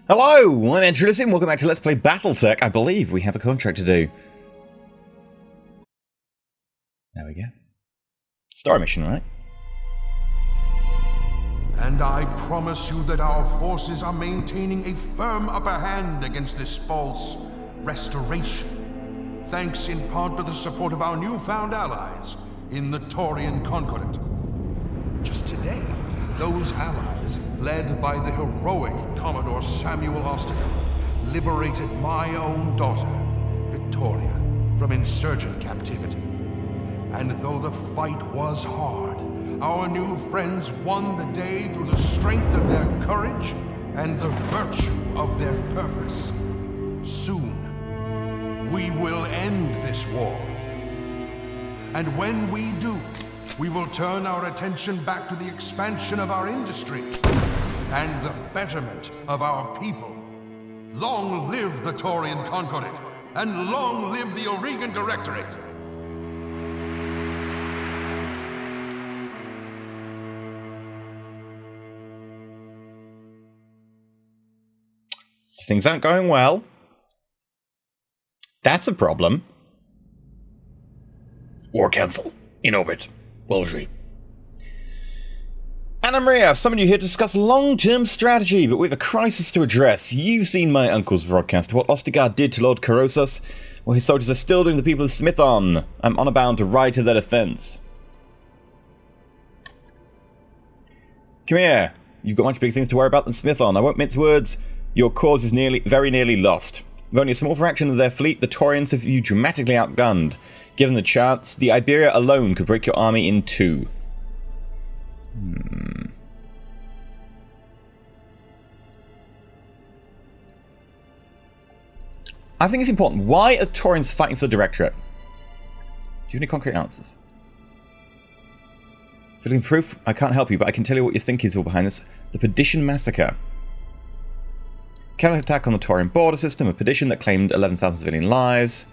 Hello, I'm EnterElysium. Welcome back to Let's Play BattleTech. I believe we have a contract to do. There we go. Story mission, right? And I promise you that our forces are maintaining a firm upper hand against this false restoration, thanks in part to the support of our newfound allies in the Taurian Concordat. Just today, those allies, led by the heroic Commodore Samuel Osterman, liberated my own daughter, Victoria, from insurgent captivity. And though the fight was hard, our new friends won the day through the strength of their courage and the virtue of their purpose. Soon, we will end this war. And when we do, we will turn our attention back to the expansion of our industry and the betterment of our people. Long live the Taurian Concordat, and long live the Oregon Directorate! Things aren't going well. That's a problem. War Council. In orbit. Wellesley. Anna Maria, I've summoned you here to discuss long-term strategy, but we have a crisis to address. You've seen my uncle's broadcast of what Ostigard did to Lord Carosus. Well, his soldiers are still doing the people of SMITHON. I'm honor bound to ride to their defense. Come here. You've got much bigger things to worry about than SMITHON. I won't mince words. Your cause is very nearly lost. With only a small fraction of their fleet, the Taurians have you dramatically outgunned. Given the chance, the Iberia alone could break your army in two. I think it's important. Why are Taurians fighting for the Directorate? Do you have any concrete answers? Feeling proof? I can't help you, but I can tell you what you think is all behind this. The Perdition Massacre. Counterattack on the Taurian border system, a Perdition that claimed 11,000 civilian lives.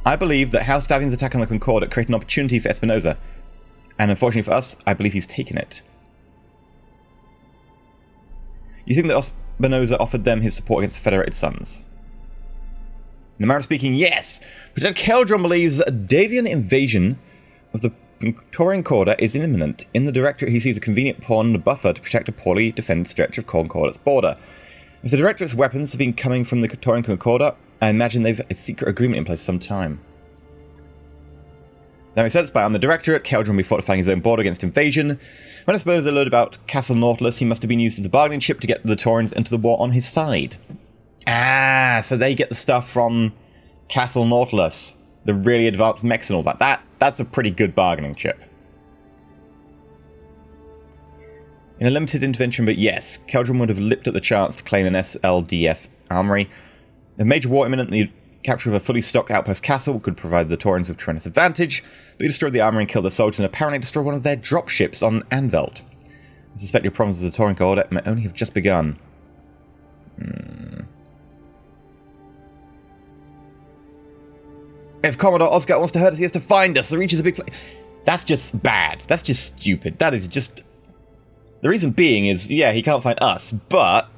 I believe that House Davian's attack on the Concordat created an opportunity for Espinosa. And unfortunately for us, I believe he's taken it. You think that Espinosa offered them his support against the Federated Sons? In a manner of speaking, yes! Lieutenant Keldron believes that a Davian invasion of the Taurian Concordat is imminent. In the Directorate, he sees a convenient pawn and a buffer to protect a poorly defended stretch of Concordat's border. If the Directorate's weapons have been coming from the Taurian Concordat, I imagine they've a secret agreement in place for some time. That makes sense, but on the Directorate, Keldron will be fortifying his own border against invasion. When Espinosa learned about Castle Nautilus, he must have been used as a bargaining chip to get the Taurians into the war on his side. Ah, so they get the stuff from Castle Nautilus. The really advanced mechs and all that. That's a pretty good bargaining chip. In a limited intervention, but yes, Keldron would have leapt at the chance to claim an SLDF armory. A major war imminent, the capture of a fully stocked outpost castle could provide the Taurians with tremendous advantage, but he destroyed the armory and killed their soldiers and apparently destroyed one of their dropships on Anvelt. I suspect your problems with the Taurian Concordat may only have just begun. If Commodore Oscar wants to hurt us, he has to find us. The Reach is a big place. That's just bad. That's just stupid. That is just... The reason being is, yeah, he can't find us, but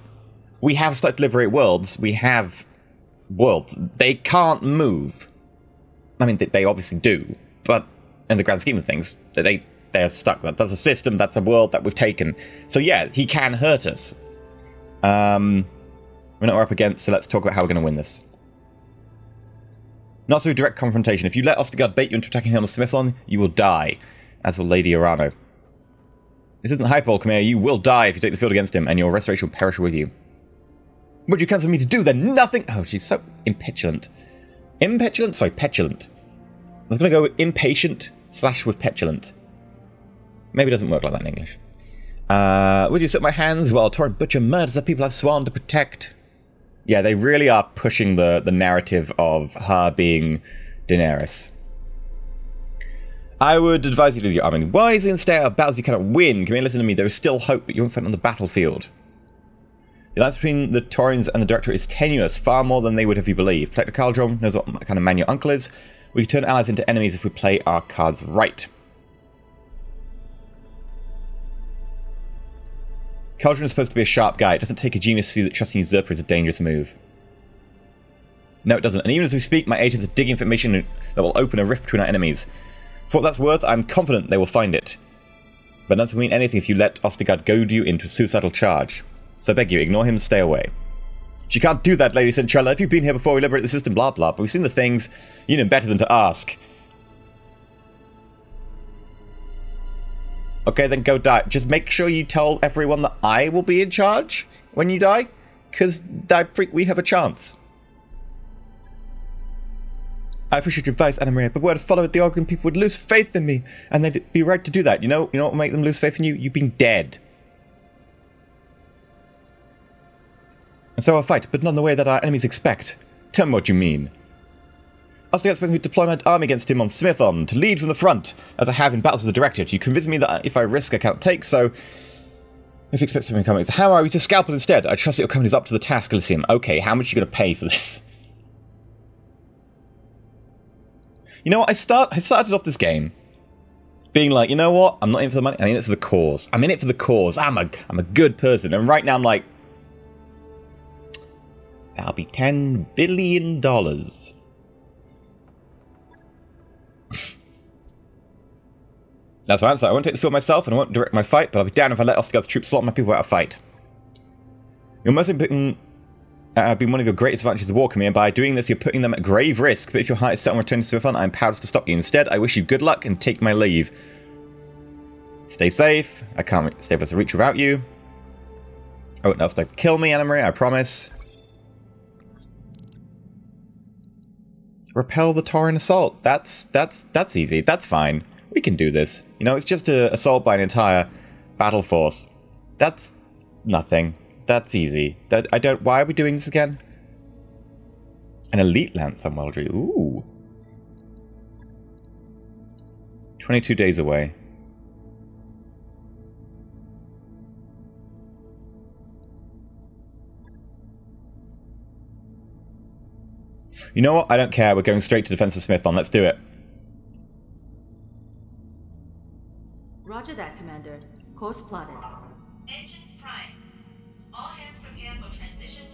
we have started to liberate worlds. We have worlds. They can't move. I mean, they obviously do, but in the grand scheme of things, they're stuck. That's a system, that's a world that we've taken. So yeah, he can hurt us. We know what we're up against, so let's talk about how we're going to win this. Not through direct confrontation. If you let Ostigard bait you into attacking him on the SMITHON, you will die, as will Lady Arano. This isn't hyperbole, Khmer. You will die if you take the field against him, and your restoration will perish with you. What do you counsel me to do then? Nothing! Oh, she's so impetulant. Impetulant? Sorry, petulant. I was going to go with impatient / with petulant. Maybe it doesn't work like that in English. Would you sit my hands while Taurian Butcher murders the people I've sworn to protect? Yeah, they really are pushing the narrative of her being Daenerys. I would advise you to do your army wisely and stay out of battles you cannot win. Come here, listen to me. There is still hope, but you won't fight on the battlefield. The alliance between the Taurians and the Directorate is tenuous, far more than they would have you believe. Collector Caldron knows what kind of man your uncle is. We can turn allies into enemies if we play our cards right. Cauldron is supposed to be a sharp guy. It doesn't take a genius to see that trusting usurper is a dangerous move. No, it doesn't. And even as we speak, my agents are digging for information that will open a rift between our enemies. For what that's worth, I'm confident they will find it. But that doesn't mean anything if you let Ostigard goad you into a suicidal charge. So I beg you, ignore him and stay away. She can't do that, Lady Centrella. If you've been here before, we liberate the system, blah blah. But we've seen the things. You know better than to ask. Okay, then go die. Just make sure you tell everyone that I will be in charge when you die. Because we have a chance. I appreciate your advice, Anna Maria, but were to follow it, the Ogren people would lose faith in me. And they'd be right to do that. You know what will make them lose faith in you? You being dead. And so I'll fight, but not in the way that our enemies expect. Tell me what you mean. Ostigard expects me to deploy my army against him on SMITHON, to lead from the front, as I have in battles with the Directorate. You convince me that if I risk, I cannot take, so... If he expects something coming, how are we to scalpel instead? I trust that your company is up to the task, Elysium. Okay, how much are you going to pay for this? You know what, I started off this game being like, you know what, I'm not in it for the money, I'm in it for the cause. I'm in it for the cause. I'm a good person. And right now I'm like, that'll be $10 billion. That's my answer. I won't take the field myself and I won't direct my fight, but I'll be damned if I let Ostigard's troops slaughter my people without a fight. You're mostly putting... been one of your greatest advantages of war, Khmer. By doing this, you're putting them at grave risk. But if your heart is set on returning to SMITHON, I'm powerless to stop you. Instead, I wish you good luck and take my leave. Stay safe. I can't stay able to reach without you. I won't else like to kill me, Anna Maria, I promise. Repel the Taurian assault. That's easy. That's fine. We can do this. You know, it's just an assault by an entire battle force. That's nothing. That's easy. Why are we doing this again? An elite lance on Weldry. Ooh. 22 days away. You know what? I don't care. We're going straight to defense of SMITHON. Let's do it. Roger that, Commander. Course plotted.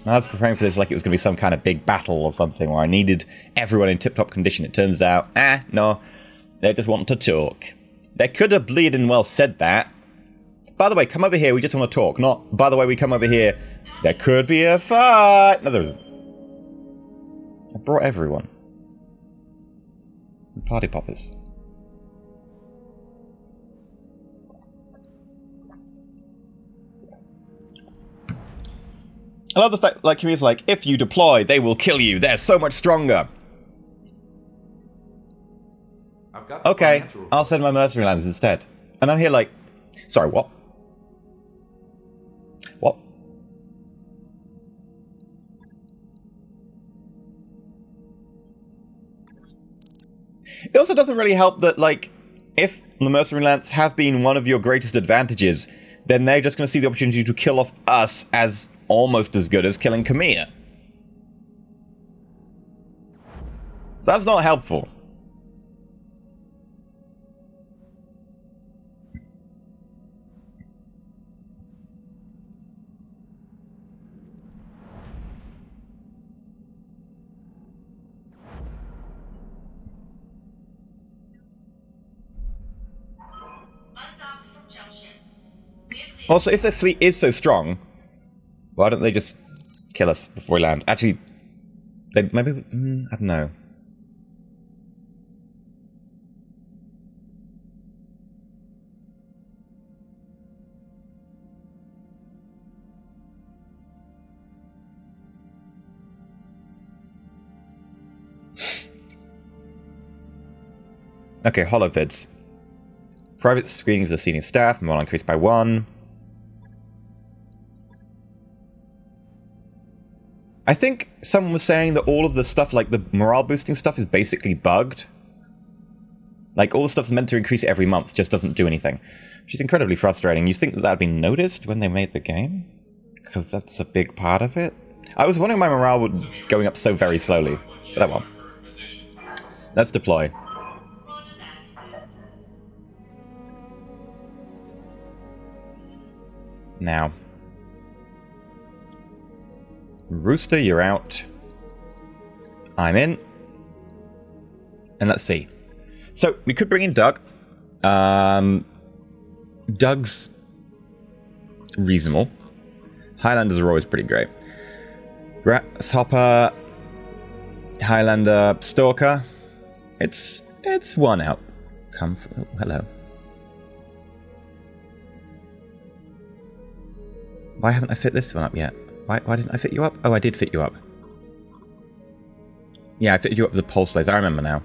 I was preparing for this like it was going to be some kind of big battle or something where I needed everyone in tip-top condition. It turns out, no, they just want to talk. They could have bleeding well said that. By the way, come over here, we just want to talk. Not, by the way, we come over here, there could be a fight. No, there isn't. I brought everyone. Party poppers. I love the fact, like, he was like, if you deploy, they will kill you. They're so much stronger. Okay, I'll send my mercenary lands instead. And I'm here like, sorry, what? What? It also doesn't really help that, like, if the mercenary lands have been one of your greatest advantages, then they're just going to see the opportunity to kill off us as almost as good as killing Khmer. So that's not helpful. Also, if their fleet is so strong, why don't they just kill us before we land? Actually, they maybe... I don't know. Okay, holovids. Private screening of the senior staff, morale increased by 1. I think someone was saying that all of the stuff, like the morale boosting stuff, is basically bugged. Like, all the stuff's meant to increase every month, just doesn't do anything. Which is incredibly frustrating. You think that that had been noticed when they made the game? Because that's a big part of it. I was wondering why morale was going up so very slowly. But that one. Let's deploy. Now, Rooster, you're out. I'm in. And let's see. So, we could bring in Doug. Doug's reasonable. Highlanders are always pretty great. Grasshopper, Highlander, Stalker. It's one out. Oh, hello. Why haven't I fit this one up yet? Why didn't I fit you up? Oh, I did fit you up. Yeah, I fitted you up with the pulse lasers. I remember now.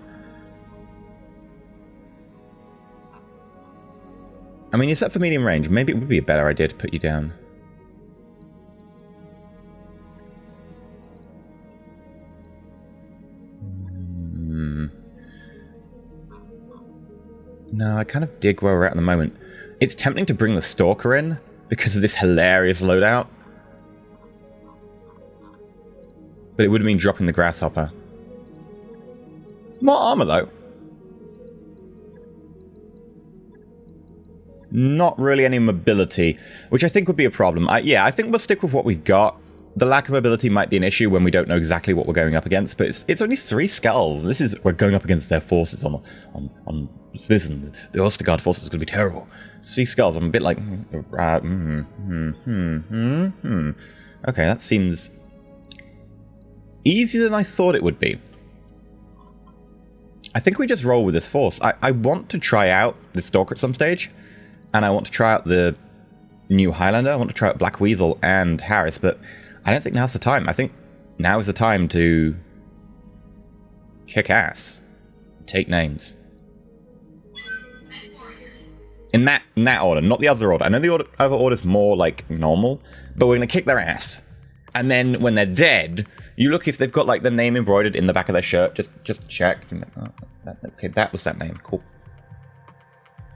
I mean, you're set for medium range. Maybe it would be a better idea to put you down. No, I kind of dig where we're at the moment. It's tempting to bring the Stalker in because of this hilarious loadout. But it would have been dropping the Grasshopper. More armor, though. Not really any mobility, which I think would be a problem. Yeah, I think we'll stick with what we've got. The lack of mobility might be an issue when we don't know exactly what we're going up against, but it's only 3 skulls. And we're going up against their forces on SMITHON. The Ostergaard forces is going to be terrible. 3 skulls. I'm a bit like, Okay, that seems easier than I thought it would be. I think we just roll with this force. I want to try out the Stalker at some stage, and I want to try out the new Highlander. I want to try out Black Weasel and Harris, but I don't think now's the time. I think now is the time to kick ass, take names. In that order, not the other order. I know the other order's more like normal, but we're going to kick their ass. And then when they're dead, you look if they've got like the name embroidered in the back of their shirt. Just check. Oh, okay, that was that name. Cool.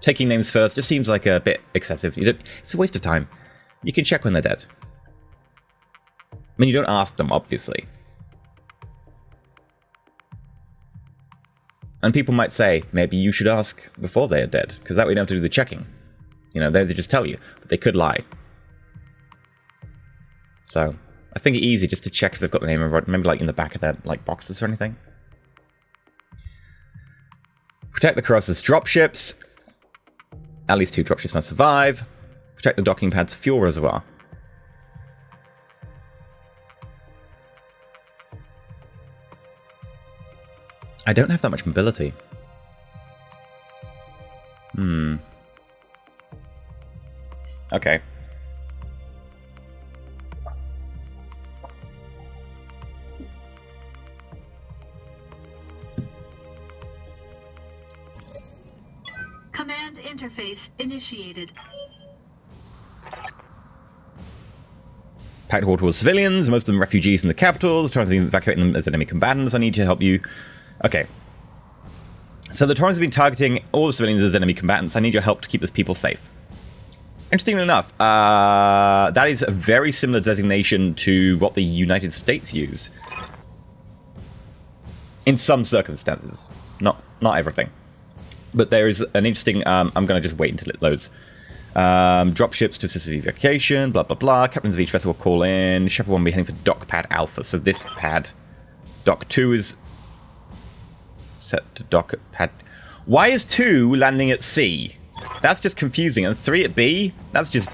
Taking names first just seems like a bit excessive. It's a waste of time. You can check when they're dead. I mean, you don't ask them, obviously. And people might say, maybe you should ask before they are dead, because that way you don't have to do the checking. You know, they just tell you, but they could lie. So, I think it's easy just to check if they've got the name embroidered, maybe like in the back of their like boxes or anything. Protect the Colossus dropships. At least 2 dropships must survive. Protect the docking pad's fuel reservoir. I don't have that much mobility. Okay. Command interface initiated. Packed war towards civilians, most of them refugees in the capital. Trying to evacuate them as enemy combatants. I need to help you. Okay. So the Taurans have been targeting all the civilians as enemy combatants. I need your help to keep these people safe. Interestingly enough, that is a very similar designation to what the United States use. In some circumstances. Not everything. But there is an interesting... I'm going to just wait until it loads. Dropships to assist with evacuation, blah, blah, blah. Captains of each vessel will call in. Shepard 1 will be heading for Dock Pad Alpha. So this pad, Dock 2 is set to Dock Pad... Why is 2 landing at C? That's just confusing. And 3 at B? That's just...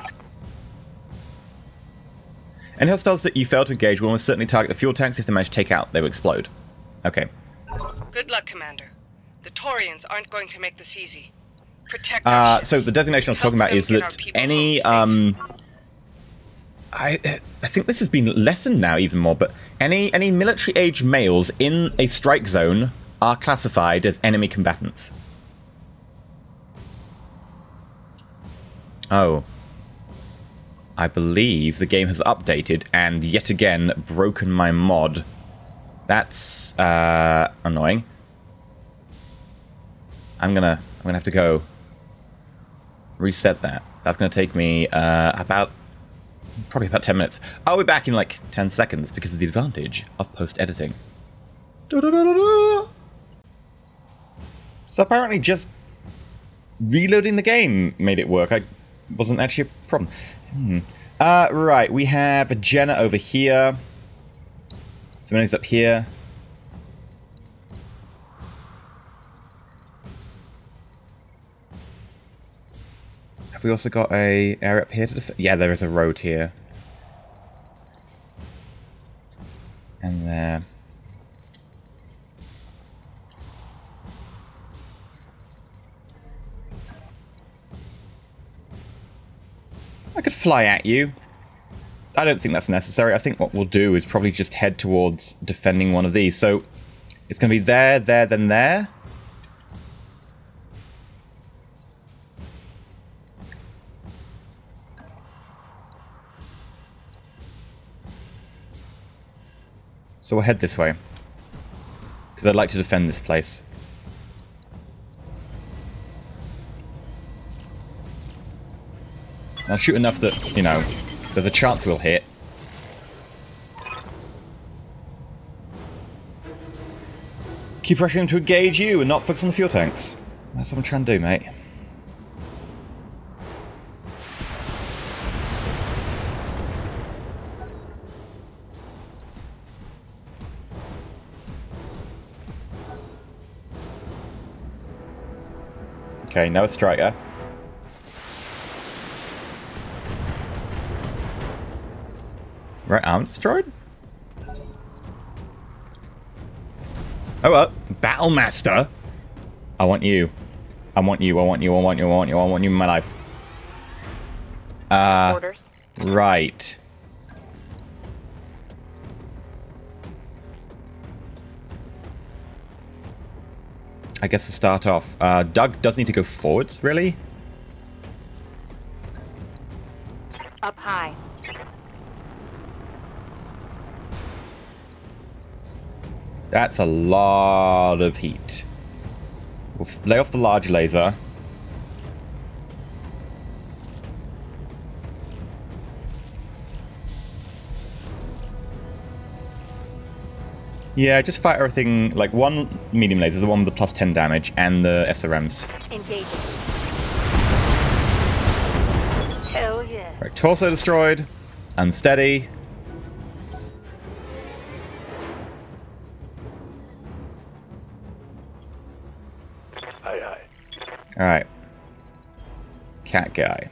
Any hostiles that you fail to engage will almost certainly target the fuel tanks. If they manage to take out, they will explode. Okay. Good luck, Commander. The Taurians aren't going to make this easy. Protect so the designation I was talking about is that any I think this has been lessened now even more, but any military age males in a strike zone are classified as enemy combatants. Oh. I believe the game has updated and yet again broken my mod. That's annoying. I'm gonna have to go reset that. That's gonna take me probably about 10 minutes. I'll be back in like 10 seconds because of the advantage of post-editing. So apparently just reloading the game made it work. I wasn't actually a problem. Right, we have a Jenna over here. So when he's up here. Have we also got a area up here to defend? Yeah, there is a road here. And there. I could fly at you. I don't think that's necessary. I think what we'll do is probably just head towards defending one of these. So it's going to be there, there, then there. So we'll head this way. Because I'd like to defend this place. I'll shoot enough that, you know, there's a chance we'll hit. Keep pressuring to engage you and not focus on the fuel tanks. That's what I'm trying to do, mate. Okay, now a striker. Right arm destroyed? Oh, Battlemaster? I want you. I want you, I want you, I want you, I want you, I want you in my life. Orders. Right. I guess we'll start off. Doug does need to go forwards, really? Up high. That's a lot of heat. We'll lay off the large laser. Yeah, just fire everything, like one medium laser, the one with the plus 10 damage, and the SRMs. Engaging. Hell yeah. Right, torso destroyed. Unsteady. Aye, aye. Alright. Cat guy.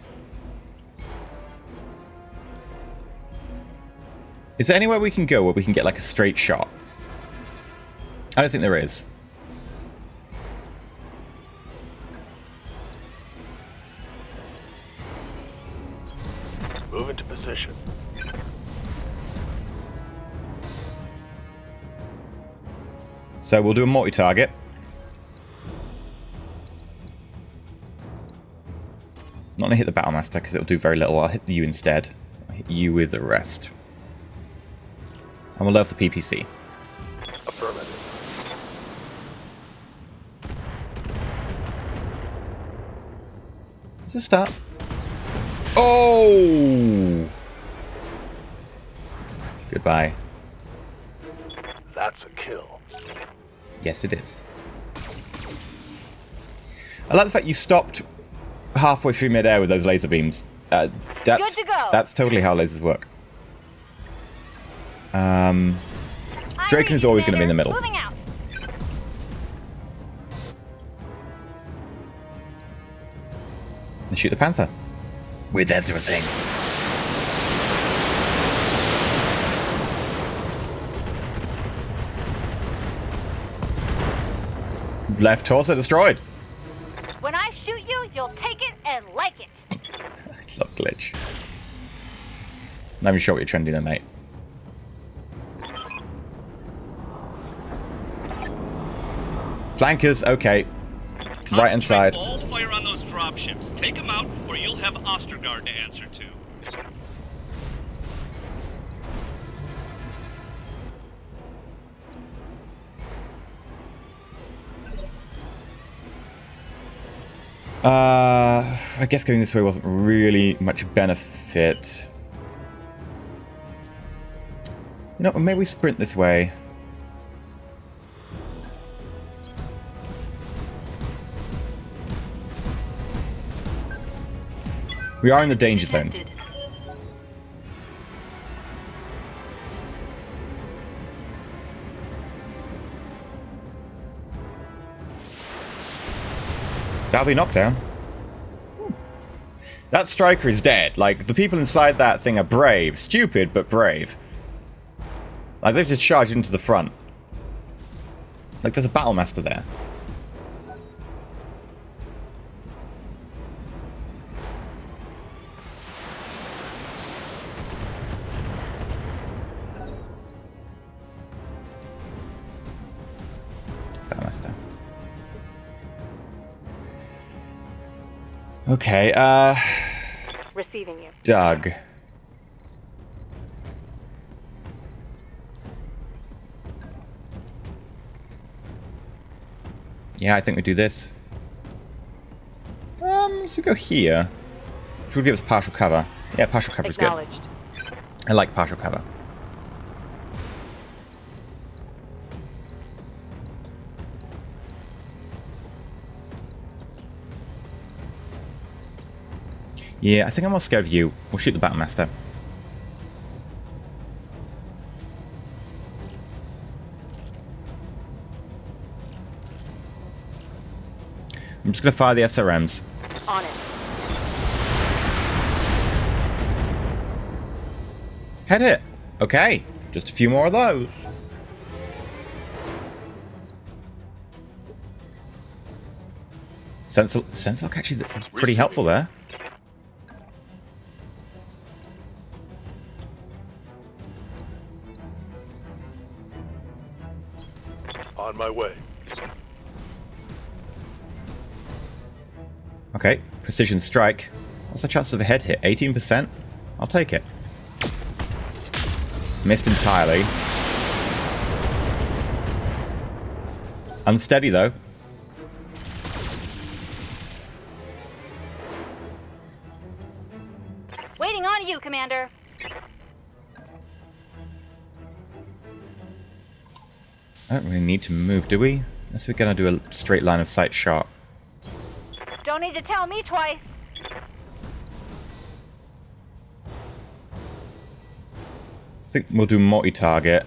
Is there anywhere we can go where we can get like a straight shot? I don't think there is. Move into position. So we'll do a multi-target. Not gonna hit the Battlemaster because it'll do very little. I'll hit you instead. I'll hit you with the rest. And we'll load the PPC. Affirmative. Does it start? Oh! Goodbye. That's a kill. Yes, it is. I like the fact you stopped halfway through midair with those laser beams. That's totally how lasers work. Draken is always going to be in the middle. And shoot the Panther. With everything. Left torso destroyed. When I shoot you, you'll take it and like it. Love glitch. Not even sure what you're trying to do there, mate. Flankers, okay. Right hand side. All fire on those dropships. Take them out, or you'll have Ostergaard to answer to. I guess going this way wasn't really much benefit. You know, maybe we sprint this way. We are in the danger zone. Detected. That'll be knockdown. That striker is dead. Like, the people inside that thing are brave. Stupid, but brave. Like, they've just charged into the front. Like, there's a battle master there. Battle master. Okay, Receiving you. Doug. Yeah, I think we do this. So we go here. Which would give us partial cover. Yeah, partial cover is good. Acknowledged. I like partial cover. Yeah, I think I'm more scared of you. We'll shoot the Battle Master. I'm just going to fire the SRMs. On it. Head hit. Okay. Just a few more of those. Sense lock actually was pretty helpful there. On my way. Okay, precision strike. What's the chances of a head hit? 18%? I'll take it. Missed entirely. Unsteady though. Waiting on you, Commander. I don't really need to move, do we? Unless we're gonna do a straight line of sight shot. Don't need to tell me twice. I think we'll do multi-target.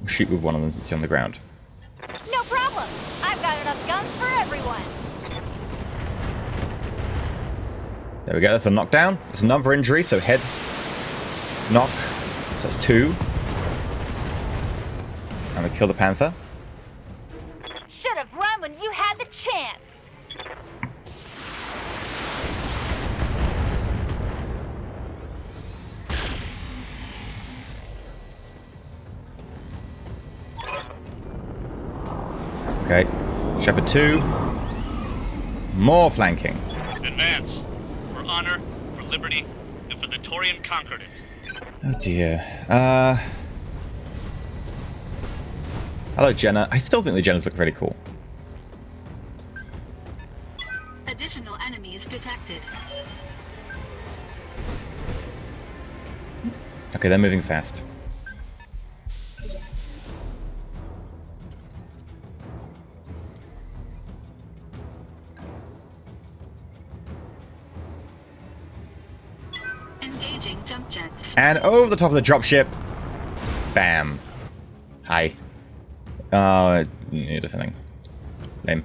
We'll shoot with one of them since you're on the ground. No problem. I've got enough guns for everyone. There we go, that's a knockdown. It's another injury, so head knock. So that's 2. And we kill the Panther. Should have run when you had the chance. Okay, Shepherd 2. More flanking. Advance. For honor, for liberty, and for the Torian Concordat. Oh dear. Hello, Jenna. I still think the Jennas look really cool. Additional enemies detected. Okay, they're moving fast. Engaging jump jets. And over the top of the dropship. Bam. Hi. You're defending. Lame.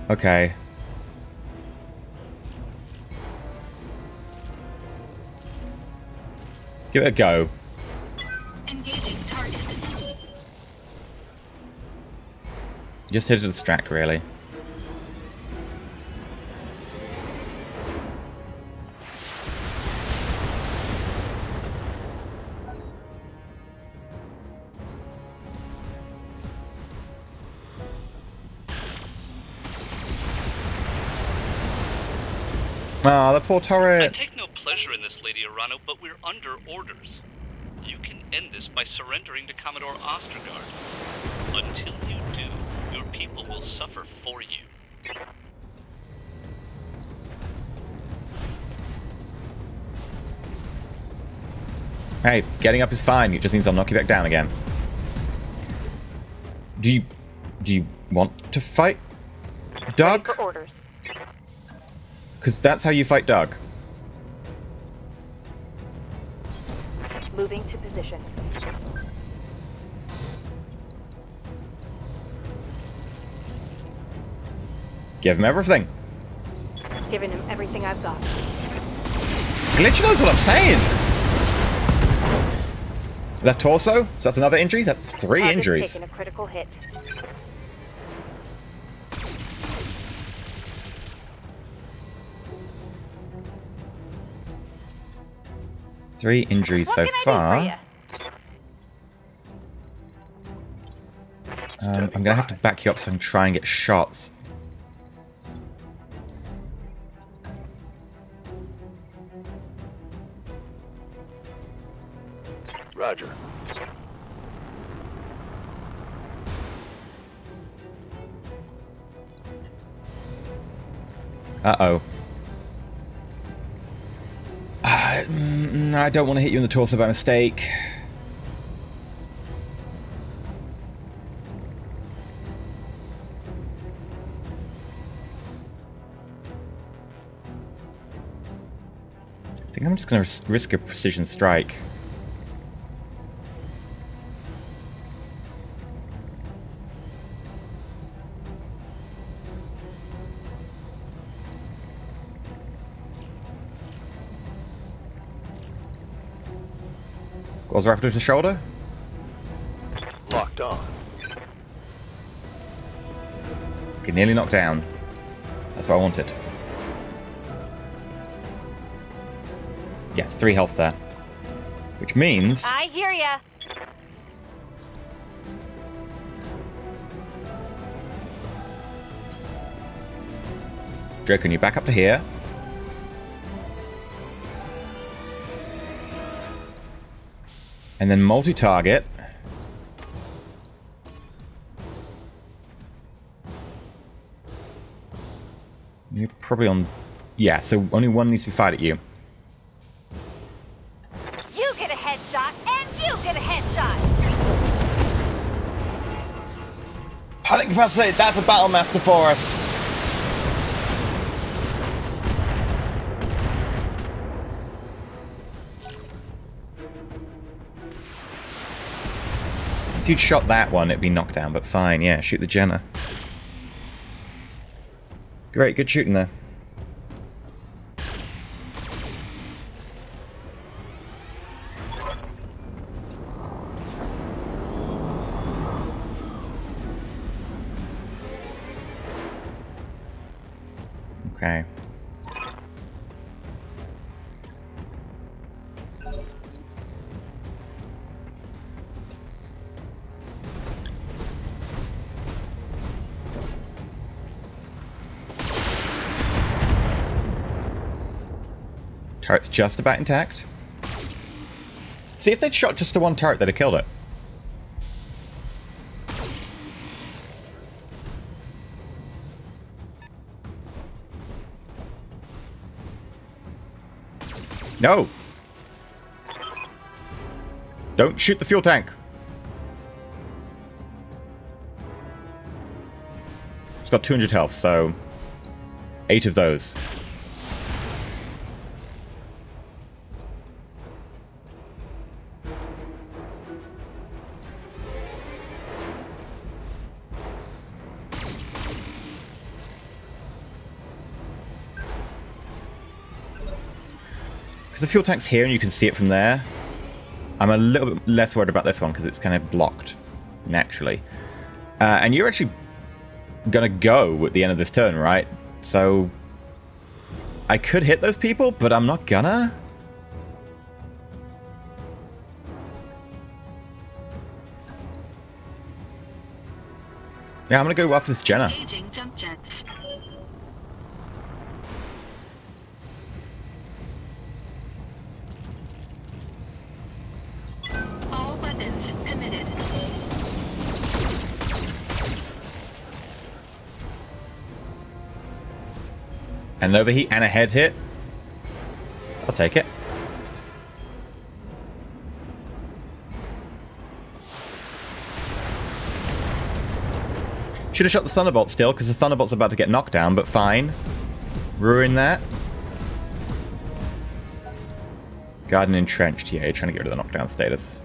Okay. Give it a go. Engaging target. Just here to distract, really. Ah, the poor I turret. take no pleasure in this, Lady Arano, but we're under orders. You can end this by surrendering to Commodore Ostergaard. Until you do, your people will suffer for you. Hey, getting up is fine. It just means I'll knock you back down again. Do you want to fight Doug? For orders. Because that's how you fight Doug. Moving to position. Give him everything. Giving him everything I've got. Glitch knows what I'm saying. That torso? So that's another injury? That's 3 Target's injuries. taking a critical hit. Three injuries so far. I'm going to have to back you up so I can try and get shots. Roger. Uh-oh. I don't want to hit you in the torso by mistake. I think I'm just going to risk a precision strike. Goes right to the shoulder. Locked on. Okay, nearly knocked down. That's what I wanted. Yeah, 3 health there. Which means... I hear ya. Joe, can you back up to here? And then multi-target. You're probably on... Yeah, so only one needs to be fired at you. You get a headshot, and you get a headshot. Panic capacity, that's a battle master for us. If you'd shot that one, it'd be knocked down, but fine, yeah, shoot the Jenna. Great, good shooting there. Okay. Turret's just about intact. See, if they'd shot just the one turret, they'd have killed it. No! Don't shoot the fuel tank! It's got 200 health, so... 8 of those. The fuel tank's here and you can see it from there. I'm a little bit less worried about this one because it's kind of blocked naturally. And you're actually gonna go at the end of this turn, right? So I could hit those people, but I'm not gonna. Yeah, I'm gonna go after this Jenna. Engaging jump jets. All weapons committed. And an overheat and a head hit. I'll take it. Should have shot the Thunderbolt still, because the Thunderbolt's about to get knocked down, but fine. Ruin that. Garden entrenched. Yeah, you're trying to get rid of the knockdown status.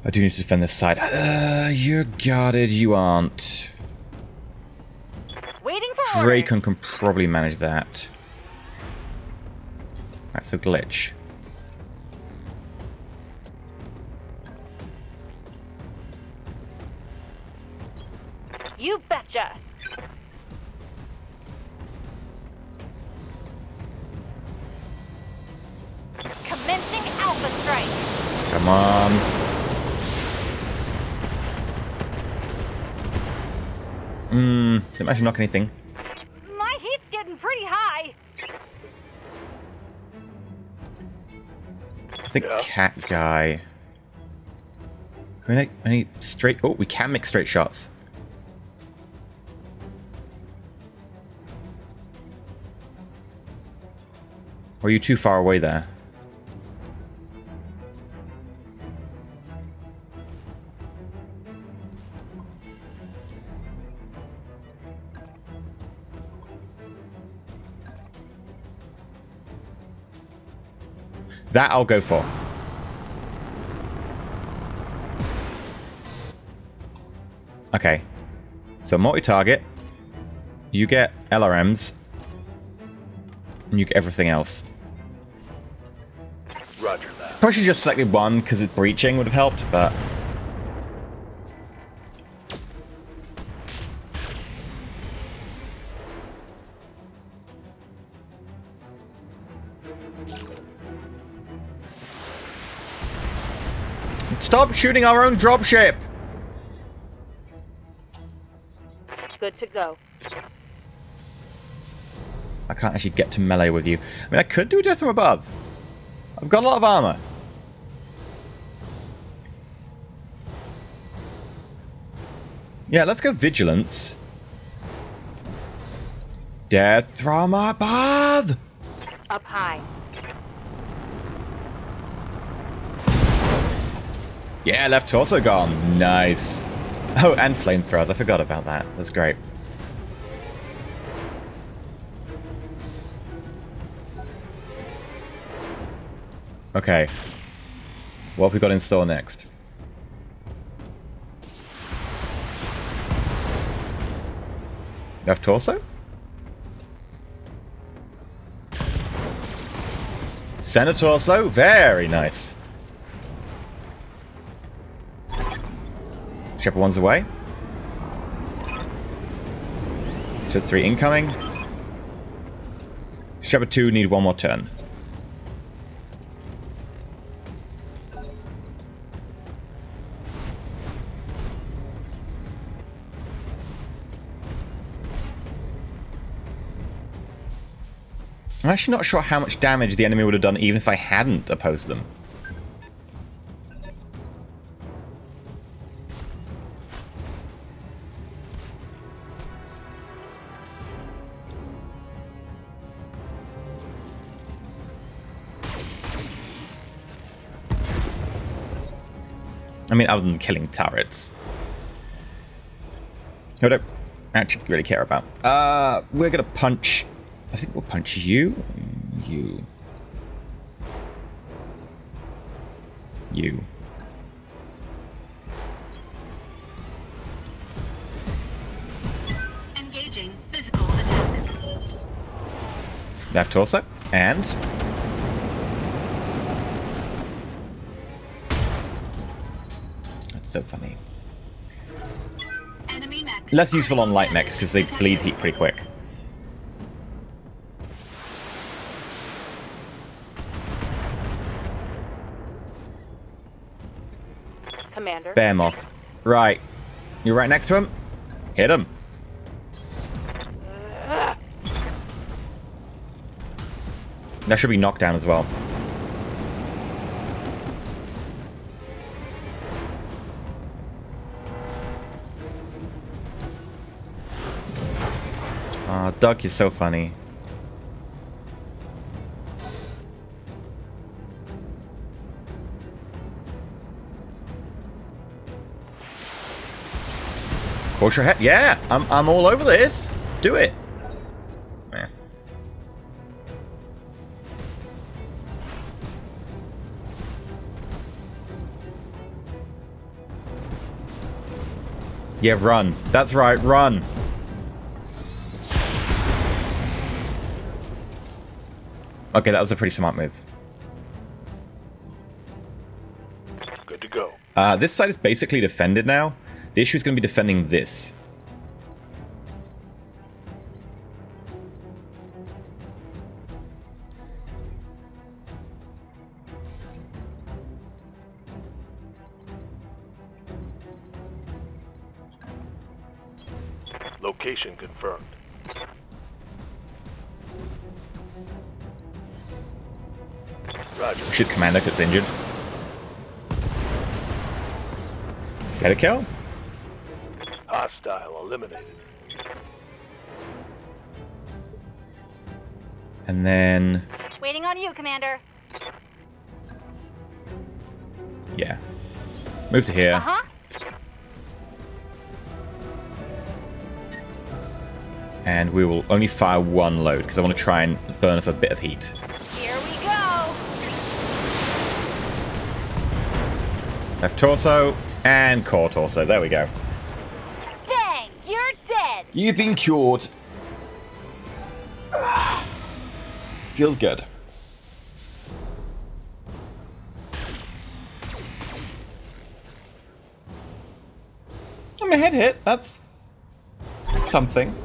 I do need to defend this side. You're guarded. You aren't. Waiting for Dracon can probably manage that. Right, so glitch. You betcha. Commencing Alpha Strike. Come on. Didn't manage to knock anything. My heat's getting pretty high. I think cat guy. Can we make any straight... Oh, we can make straight shots. Or are you too far away there? That I'll go for. Okay. So multi-target. You get LRMs. And you get everything else. Roger that. Probably should just selected one because it's breaching would have helped, but... Stop shooting our own dropship! Good to go. I can't actually get to melee with you. I mean, I could do a death from above. I've got a lot of armor. Yeah, let's go vigilance. Death from above! Up high. Yeah, left torso gone. Nice. Oh, and flamethrowers. I forgot about that. That's great. Okay. What have we got in store next? Left torso? Center torso? Very nice. Shepherd 1's away. Shepherd 3 incoming. Shepherd 2 need one more turn. I'm actually not sure how much damage the enemy would have done even if I hadn't opposed them. I mean, other than killing turrets. Who I don't actually really care about. We're gonna punch... I think we'll punch you. You. You. Engaging physical attack. Left torso. And... That's so funny. Enemy mech. Less useful on light mechs because they bleed heat pretty quick. Commander. Bear moth. Right. You're right next to him. Hit him. That should be knockdown as well. Aw, Duck, you're so funny. Of Forge your head. Yeah, I'm all over this. Do it. Yeah. Yeah, run. That's right, run. Okay, that was a pretty smart move. Good to go. This side is basically defended now. The issue is going to be defending this. Location confirmed. Roger. Shoot Commander gets injured. Get a kill. Hostile eliminated. And then... Waiting on you, Commander. yeah. Move to here. Uh-huh. And we will only fire one load, because I want to try and burn off a bit of heat. Here we go. Left torso, and core torso. There we go. Dang, you're dead. You've been cured. Feels good. I'm a head hit. That's something.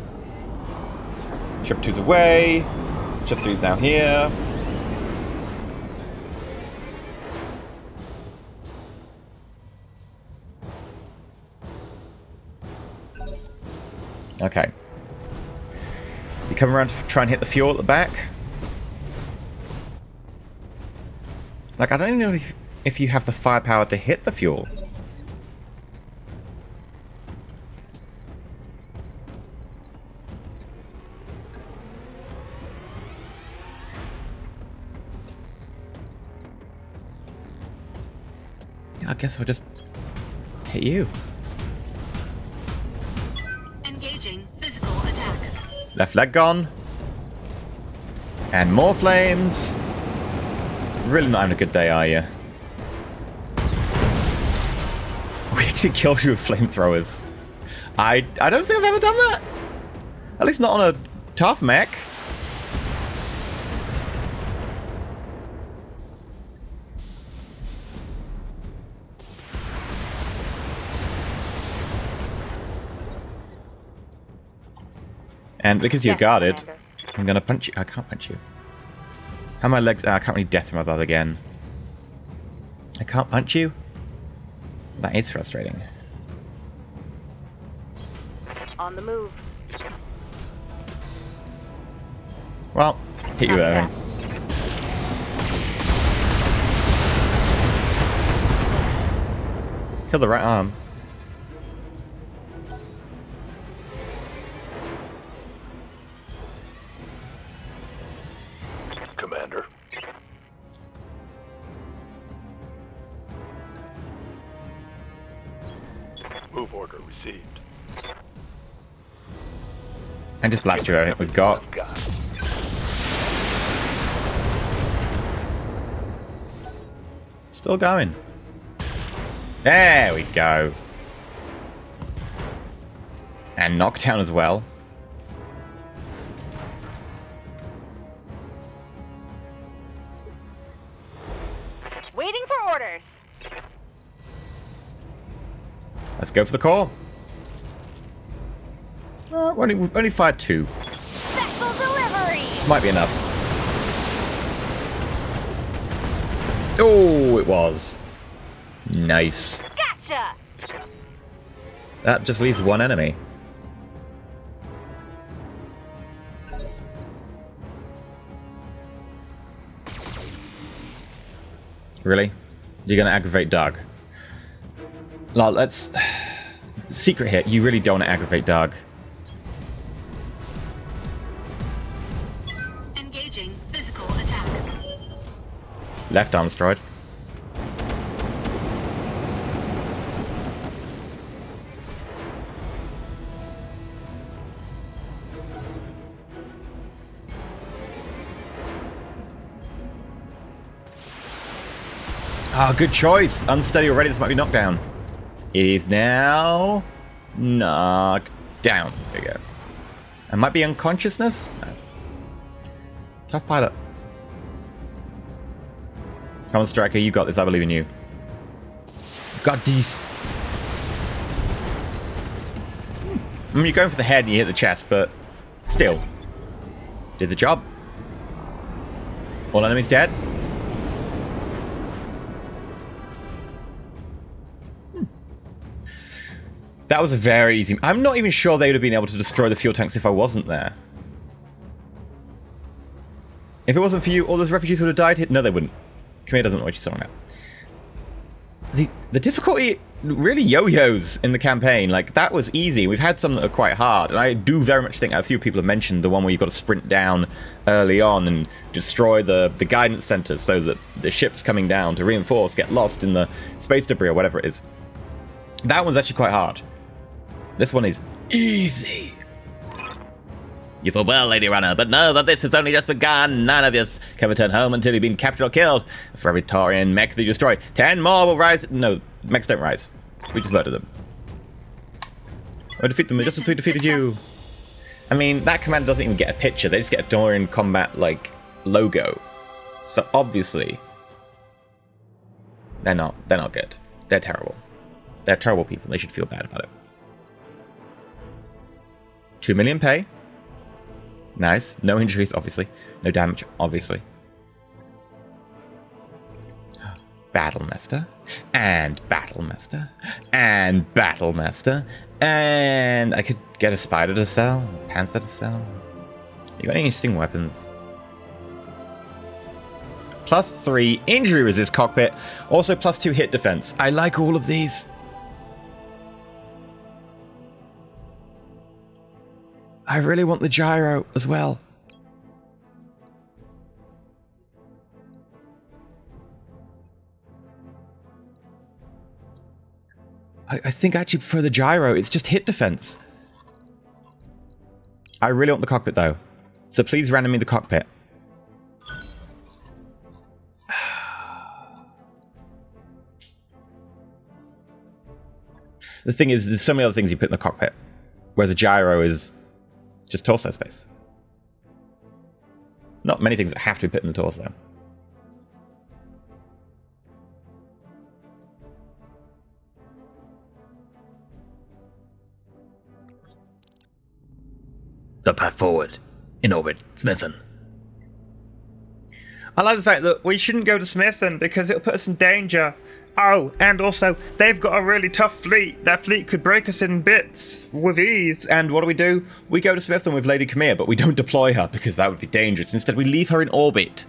Ship 2's away. Ship 3's now here. Okay. You come around to try and hit the fuel at the back. Like, I don't even know if you have the firepower to hit the fuel. Yeah, I guess I'll just hit you. Engaging physical attack. Left leg gone. And more flames. Really not having a good day, are you? We actually killed you with flamethrowers. I don't think I've ever done that. At least not on a tough mech. And because you're Yes, guarded, Commander. I'm gonna punch you. I can't punch you. How are my legs? I can't really death from above again. I can't punch you? That is frustrating. On the move. Well, hit you with everything. Kill the right arm. Commander. Move order received. And just blast you everything we've got. Got. Still going. There we go. And knockdown as well. Waiting for orders. Let's go for the core. We've only fired 2. Special delivery. This might be enough. Oh, it was. Nice. Gotcha. That just leaves one enemy. Really? You're gonna aggravate Doug? Lol, let's... Secret here, you really don't want to aggravate Doug. Engaging physical attack. Left arm destroyed. Ah, good choice. Unsteady already. This might be knockdown. It is now knocked down. There you go. It might be unconsciousness. No. Tough pilot. Come on, Striker. You got this. I believe in you. Got these. I mean, you're going for the head and you hit the chest, but still. Did the job. All enemies dead. That was a very easy... I'm not even sure they would have been able to destroy the fuel tanks if I wasn't there. If it wasn't for you, all those refugees would have died. No, they wouldn't. Camille doesn't know what she's talking about. The difficulty really yo-yos in the campaign. Like, that was easy. We've had some that are quite hard. And I do very much think a few people have mentioned the one where you've got to sprint down early on and destroy the guidance centers so that the ships coming down to reinforce get lost in the space debris or whatever it is. That one's actually quite hard. This one is easy. You feel well, Lady Runner, but know that this has only just begun. None of us can return home until you've been captured or killed. For every Taurian mech that you destroy, 10 more will rise. No, mechs don't rise. We just murder them. Or defeat them just as we defeated you. I mean, that commander doesn't even get a picture. They just get a Taurian combat, like, logo. So obviously, they're not good. They're terrible. They're terrible people. They should feel bad about it. 2 million pay. Nice. No injuries, obviously. No damage, obviously. Battlemaster. And Battlemaster. And Battlemaster. And I could get a spider to sell. A panther to sell. You got any interesting weapons? +3 injury resist cockpit. Also +2 hit defense. I like all of these. I really want the gyro as well. I think I actually prefer the gyro. It's just hit defense. I really want the cockpit though. So please random me the cockpit. The thing is, there's so many other things you put in the cockpit. Whereas a gyro is just torso space. Not many things that have to be put in the torso. The path forward. In orbit. SMITHON. I like the fact that we shouldn't go to SMITHON because it'll put us in danger. Oh, and also, they've got a really tough fleet. That fleet could break us in bits with ease. And what do? We go to SMITHON with Lady Camille, but we don't deploy her because that would be dangerous. Instead, we leave her in orbit.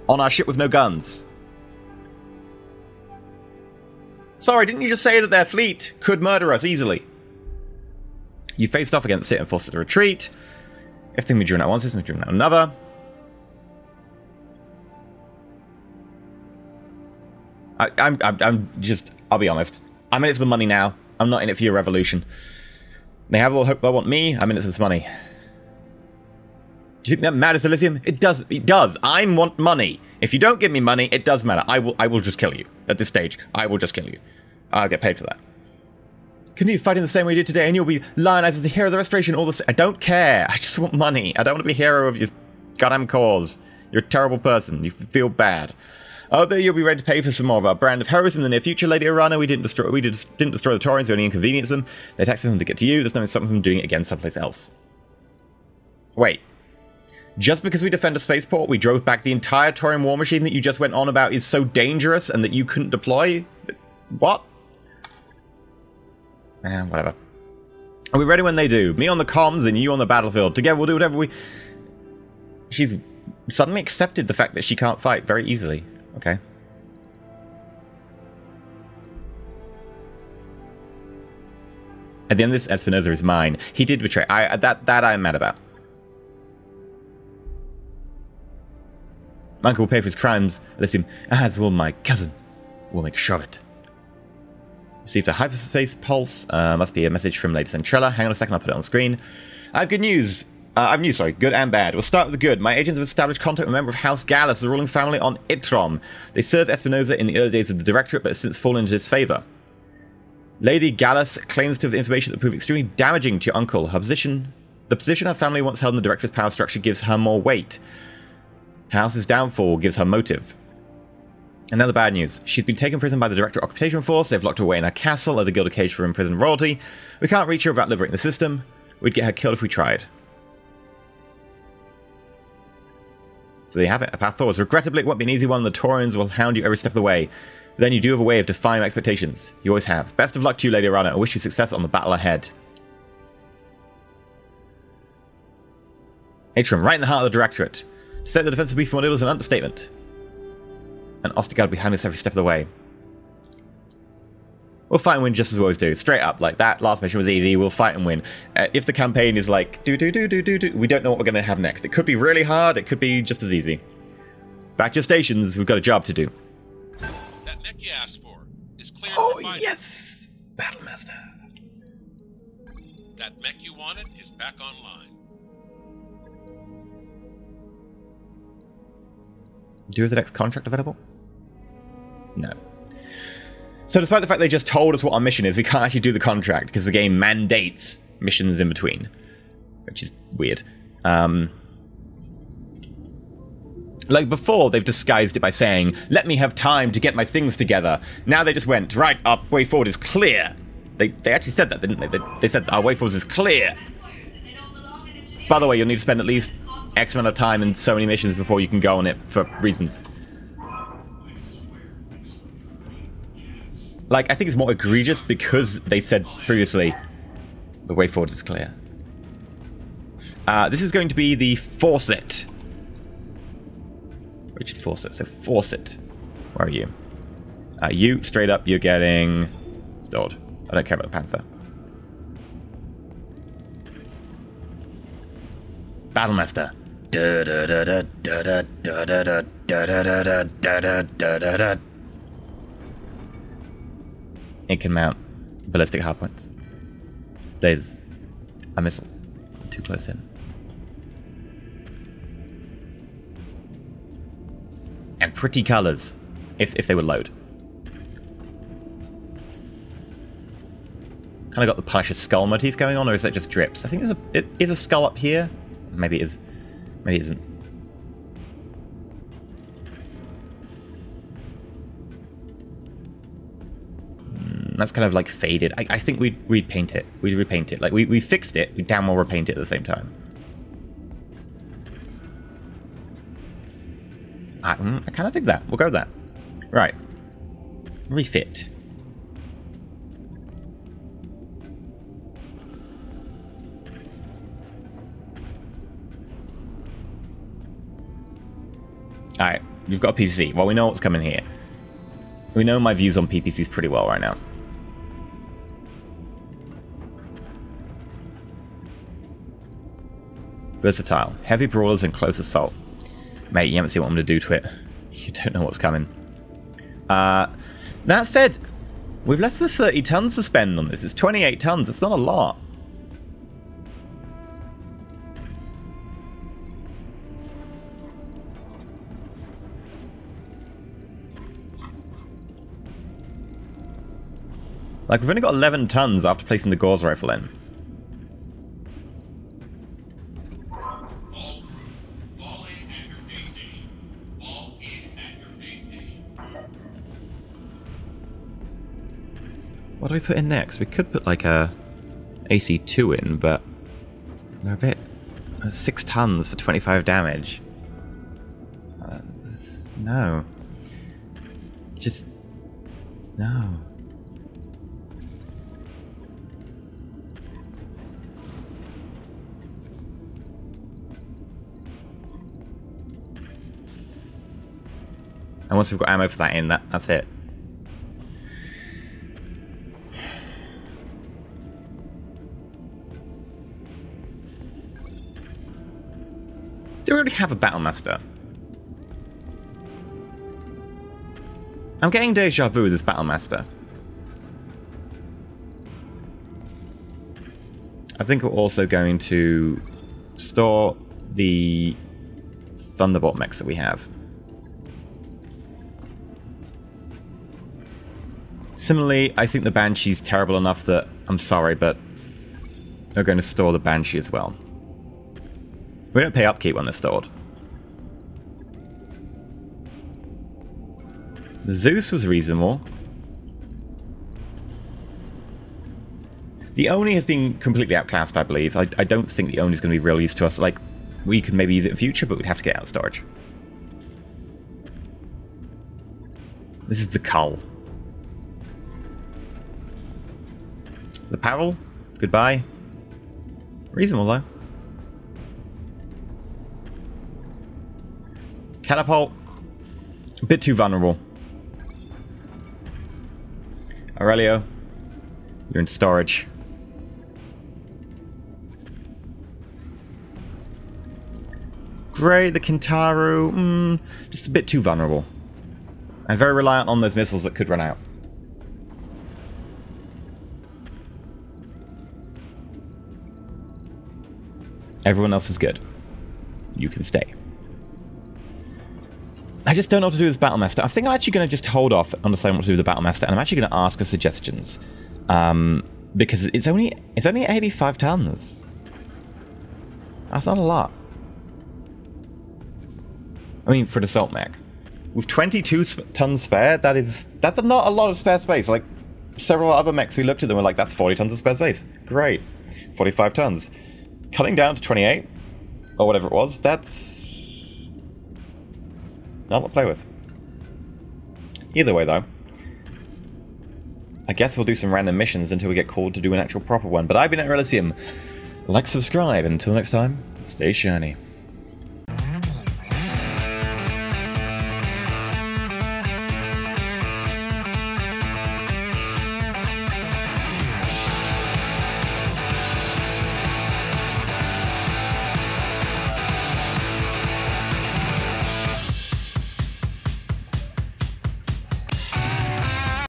On our ship with no guns. Sorry, didn't you just say that their fleet could murder us easily? You faced off against it and forced it to retreat. Everything we drew out one system, we drew out another. I'll be honest. I'm in it for the money now. I'm not in it for your revolution. They have all hope they want me. I'm in it for this money. Do you think that matters, Elysium? It does. It does. I want money. If you don't give me money, it does matter. I will just kill you. At this stage, I will just kill you. I'll get paid for that. Continue fighting the same way you did today, and you'll be lionized as the hero of the restoration. I don't care. I just want money. I don't want to be a hero of your goddamn cause. You're a terrible person. You feel bad. Oh, there you'll be ready to pay for some more of our brand of heroism in the near future, Lady Orana. We didn't destroy the Taurians, we only inconvenienced them. They attacked them to get to you. There's nothing stopping them from doing it again someplace else. Wait. Just because we defend a spaceport, we drove back the entire Taurian war machine that you just went on about is so dangerous and that you couldn't deploy? What? Whatever. Are we ready when they do? Me on the comms and you on the battlefield. Together we'll do whatever we... She's suddenly accepted the fact that she can't fight very easily. Okay. At the end of this, Espinosa is mine. He did betray. That I am mad about. My uncle will pay for his crimes, Elysium, as will my cousin. We'll make sure of it. Received a hyperspace pulse. Must be a message from Lady Centrella. Hang on a second, I'll put it on the screen. I have good news. I have news, sorry. Good and bad. We'll start with the good. My agents have established contact with a member of House Gallus, the ruling family on Itrom. They served Espinosa in the early days of the Directorate, but have since fallen into disfavor. Lady Gallus claims to have information that will prove extremely damaging to your uncle. The position her family once held in the Directorate's power structure gives her more weight. House's downfall gives her motive. Another bad news. She's been taken prisoner by the Directorate Occupation Force. They've locked her away in her castle at the Gilded Cage for imprisoned royalty. We can't reach her without liberating the system. We'd get her killed if we tried. So there you have it. A path forwards. Regrettably, it won't be an easy one. The Taurians will hound you every step of the way. Then you do have a way of defying expectations. You always have. Best of luck to you, Lady Arana. I wish you success on the battle ahead. Atrium, right in the heart of the Directorate. To say the defense will be formidable is an understatement. And Ostergaard will be behind us every step of the way. We'll fight and win just as we always do. Straight up, like that last mission was easy. We'll fight and win. If the campaign is like, we don't know what we're going to have next. It could be really hard. It could be just as easy. Back to your stations. We've got a job to do. That mech you asked for is cleared. Oh, yes. Battlemaster. That mech you wanted is back online. Do you have the next contract available? No. So despite the fact they just told us what our mission is, we can't actually do the contract because the game mandates missions in between, which is weird. Like before, they've disguised it by saying, let me have time to get my things together. Now they just went, right, our way forward is clear. They actually said that, didn't they? They said our way forward is clear. By the way, you'll need to spend at least X amount of time in so many missions before you can go on it for reasons. Like, I think it's more egregious because they said previously the way forward is clear. This is going to be the Fawcett. Richard Fawcett. So Fawcett. Where are you? You, straight up, you're getting stored. I don't care about the Panther. Battlemaster. It can mount ballistic hardpoints. There's a missile. Too close in. And pretty colours, if they would load. Kind of got the Punisher skull motif going on, or is that just drips? I think it is a skull up here. Maybe it is. Maybe it isn't. That's kind of like faded. I think we'd repaint it. We'd repaint it. Like we fixed it. We damn well repaint it at the same time. I kind of dig that. We'll go with that. Right. Refit. Alright, we've got a PPC. Well, we know what's coming here. We know my views on PPCs pretty well right now. Versatile. Heavy brawlers and close assault. Mate, you haven't seen what I'm going to do to it. You don't know what's coming. That said, we've less than 30 tons to spend on this. It's 28 tons. It's not a lot. Like, we've only got 11 tons after placing the Gauss rifle in. What do we put in next? We could put like a AC2 in, but they're a bit... 6 tons for 25 damage. No. Just... no. And once we've got ammo for that in, that's it. Do we already have a Battlemaster? I'm getting deja vu with this Battlemaster. I think we're also going to store the Thunderbolt mechs that we have. Similarly, I think the Banshee's terrible enough that I'm sorry, but we're going to store the Banshee as well. We don't pay upkeep when they're stored. The Zeus was reasonable. The Oni has been completely outclassed, I believe. I don't think the Oni is going to be real use to us. Like, we could maybe use it in future, but we'd have to get out of storage. This is the Cull. The Parrel, goodbye. Reasonable, though. Catapult, a bit too vulnerable. Aurelio, you're in storage. Great, the Kintaro, just a bit too vulnerable. And very reliant on those missiles that could run out. Everyone else is good. You can stay. I just don't know what to do with this Battlemaster. I think I'm actually going to just hold off on deciding what to do with the Battlemaster, and I'm actually going to ask for suggestions. Because it's only 85 tons. That's not a lot. I mean, for an assault mech. With 22 tons spare, that's not a lot of spare space. Like, several other mechs we looked at them were like, that's 40 tons of spare space. Great. 45 tons. Cutting down to 28, or whatever it was, that's not what to play with. Either way, though, I guess we'll do some random missions until we get called to do an actual proper one. But I've been EnterElysium. Like, subscribe, and until next time, stay shiny.